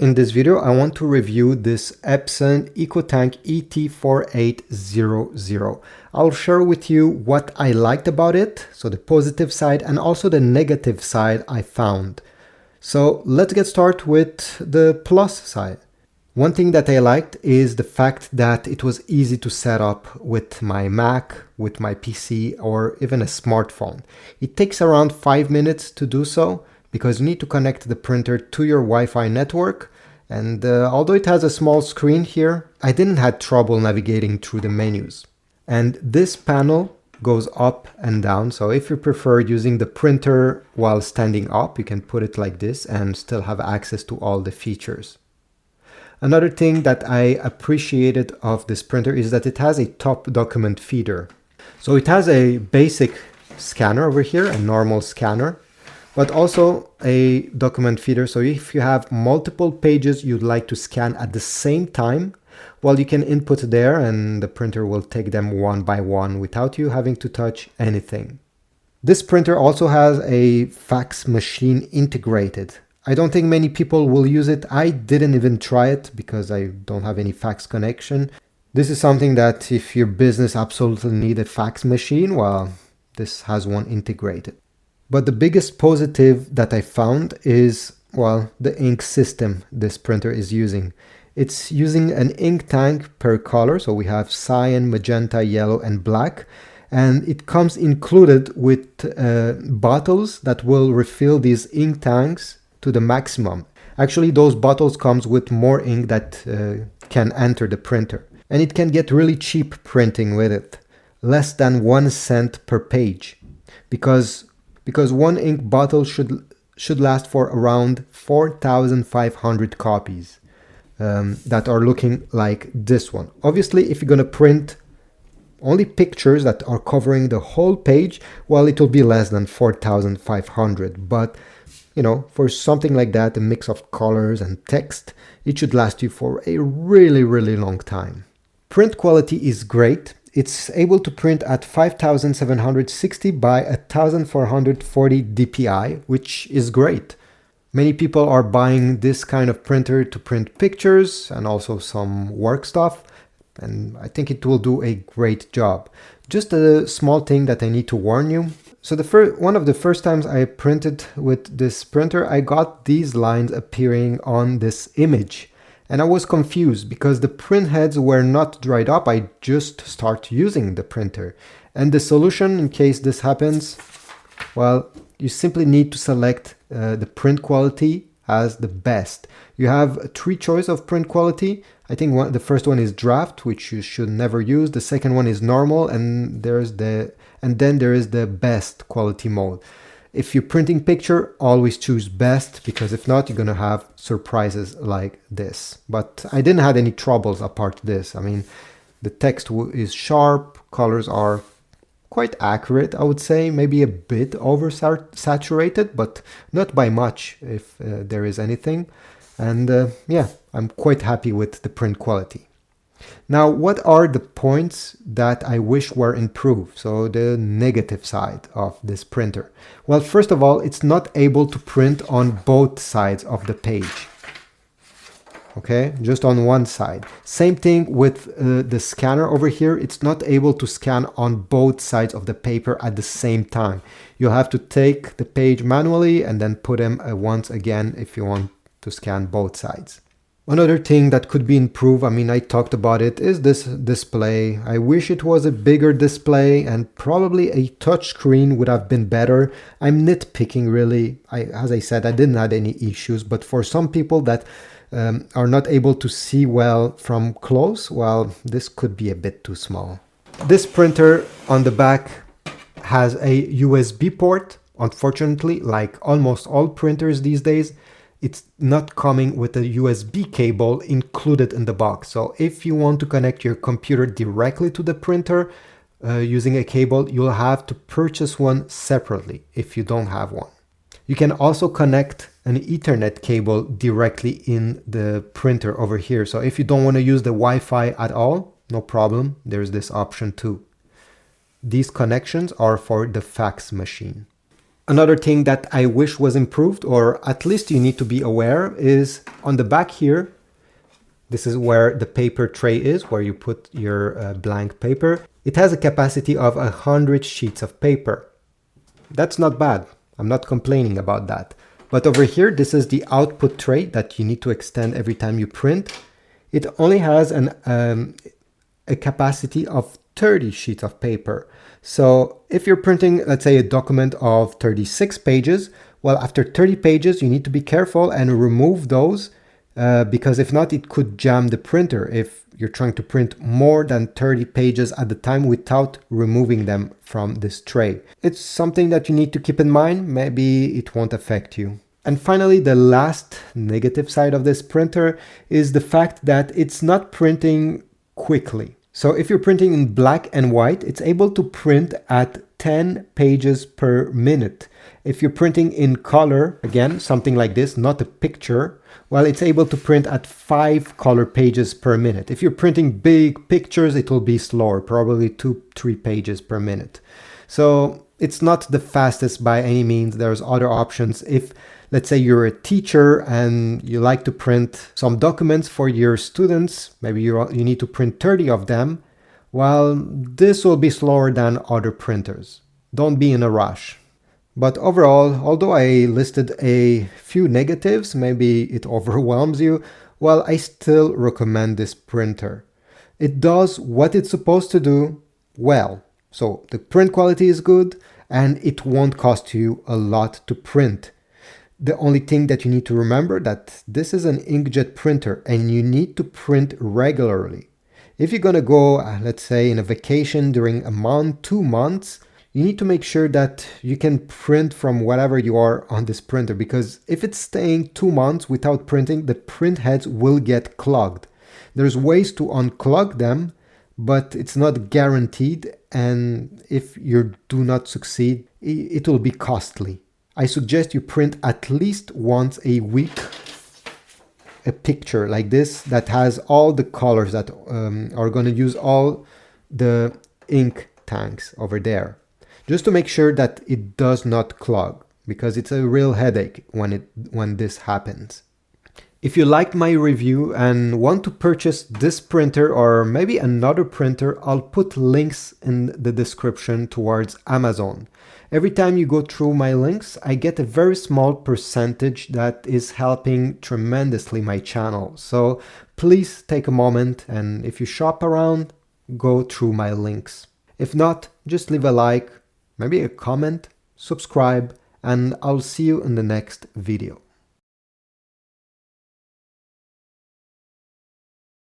In this video, I want to review this Epson EcoTank ET-4800. I'll share with you what I liked about it, so the positive side and also the negative side I found. So let's get started with the plus side. One thing that I liked is the fact that it was easy to set up with my Mac, with my PC, or even a smartphone. It takes around 5 minutes to do so, because you need to connect the printer to your Wi-Fi network, and although it has a small screen here, I didn't have trouble navigating through the menus. And this panel goes up and down, so if you prefer using the printer while standing up, you can put it like this and still have access to all the features. Another thing that I appreciated of this printer is that it has a top document feeder. So it has a basic scanner over here, a normal scanner, but also a document feeder. So if you have multiple pages you'd like to scan at the same time, well, you can input there and the printer will take them one by one without you having to touch anything. This printer also has a fax machine integrated. I don't think many people will use it. I didn't even try it because I don't have any fax connection. This is something that if your business absolutely need a fax machine, well, this has one integrated. But the biggest positive that I found is, well, the ink system this printer is using. It's using an ink tank per color, so we have cyan, magenta, yellow, and black. And it comes included with bottles that will refill these ink tanks to the maximum. Actually, those bottles comes with more ink that can enter the printer. And it can get really cheap printing with it. Less than 1 cent per page. Because one ink bottle should last for around 4,500 copies that are looking like this one. Obviously, if you're going to print only pictures that are covering the whole page, well, it will be less than 4,500. But, you know, for something like that, a mix of colors and text, it should last you for a really, really long time. Print quality is great. It's able to print at 5760 by 1440 dpi, which is great. Many people are buying this kind of printer to print pictures and also some work stuff, and I think it will do a great job. Just a small thing that I need to warn you. So one of the first times I printed with this printer, I got these lines appearing on this image. And I was confused because the print heads were not dried up. I just start using the printer. And the solution in case this happens, well, you simply need to select the print quality as the best. You have 3 choices of print quality. I think the first one is draft, which you should never use. The second one is normal, and then there is the best quality mode. If you're printing picture, always choose best, because if not, you're going to have surprises like this. But I didn't have any troubles apart this. I mean, the text is sharp, colors are quite accurate, I would say, maybe a bit oversaturated, but not by much if there is anything. And yeah, I'm quite happy with the print quality. Now, what are the points that I wish were improved? So the negative side of this printer. Well, first of all, it's not able to print on both sides of the page. Okay, just on one side. Same thing with the scanner over here. It's not able to scan on both sides of the paper at the same time. You'll have to take the page manually and then put them once again if you want to scan both sides. Another thing that could be improved, I mean, I talked about it, is this display. I wish it was a bigger display, and probably a touch screen would have been better. I'm nitpicking really. As I said, I didn't have any issues, but for some people that are not able to see well from close, well, this could be a bit too small. This printer on the back has a USB port. Unfortunately, like almost all printers these days, it's not coming with a USB cable included in the box. So if you want to connect your computer directly to the printer using a cable, you'll have to purchase one separately if you don't have one. You can also connect an Ethernet cable directly in the printer over here. So if you don't want to use the Wi-Fi at all, no problem. There's this option too. These connections are for the fax machine. Another thing that I wish was improved, or at least you need to be aware, is on the back here. This is where the paper tray is, where you put your blank paper. It has a capacity of 100 sheets of paper. That's not bad. I'm not complaining about that. But over here, this is the output tray that you need to extend every time you print. It only has a capacity of 30 sheets of paper. So if you're printing, let's say, a document of 36 pages, well, after 30 pages, you need to be careful and remove those because if not, it could jam the printer if you're trying to print more than 30 pages at a time without removing them from this tray. It's something that you need to keep in mind. Maybe it won't affect you. And finally, the last negative side of this printer is the fact that it's not printing quickly. So if you're printing in black and white, it's able to print at 10 pages per minute. If you're printing in color, again, something like this, not a picture, well, it's able to print at 5 color pages per minute. If you're printing big pictures, it will be slower, probably 2-3 pages per minute. So it's not the fastest by any means. There's other options. If, let's say, you're a teacher and you like to print some documents for your students, maybe you need to print 30 of them, well, this will be slower than other printers. Don't be in a rush. But overall, although I listed a few negatives, maybe it overwhelms you, well, I still recommend this printer. It does what it's supposed to do well. So the print quality is good and it won't cost you a lot to print. The only thing that you need to remember that this is an inkjet printer and you need to print regularly. If you're gonna go, let's say, in a vacation during a month, 2 months, you need to make sure that you can print from whatever you are on this printer, because if it's staying 2 months without printing, the print heads will get clogged. There's ways to unclog them, but it's not guaranteed, and if you do not succeed, it will be costly. I suggest you print at least once a week a picture like this that has all the colors that are going to use all the ink tanks over there, just to make sure that it does not clog, because it's a real headache when this happens. If you liked my review and want to purchase this printer or maybe another printer, I'll put links in the description towards Amazon. Every time you go through my links, I get a very small percentage that is helping tremendously my channel. So please take a moment, and if you shop around, go through my links. If not, just leave a like, maybe a comment, subscribe, and I'll see you in the next video.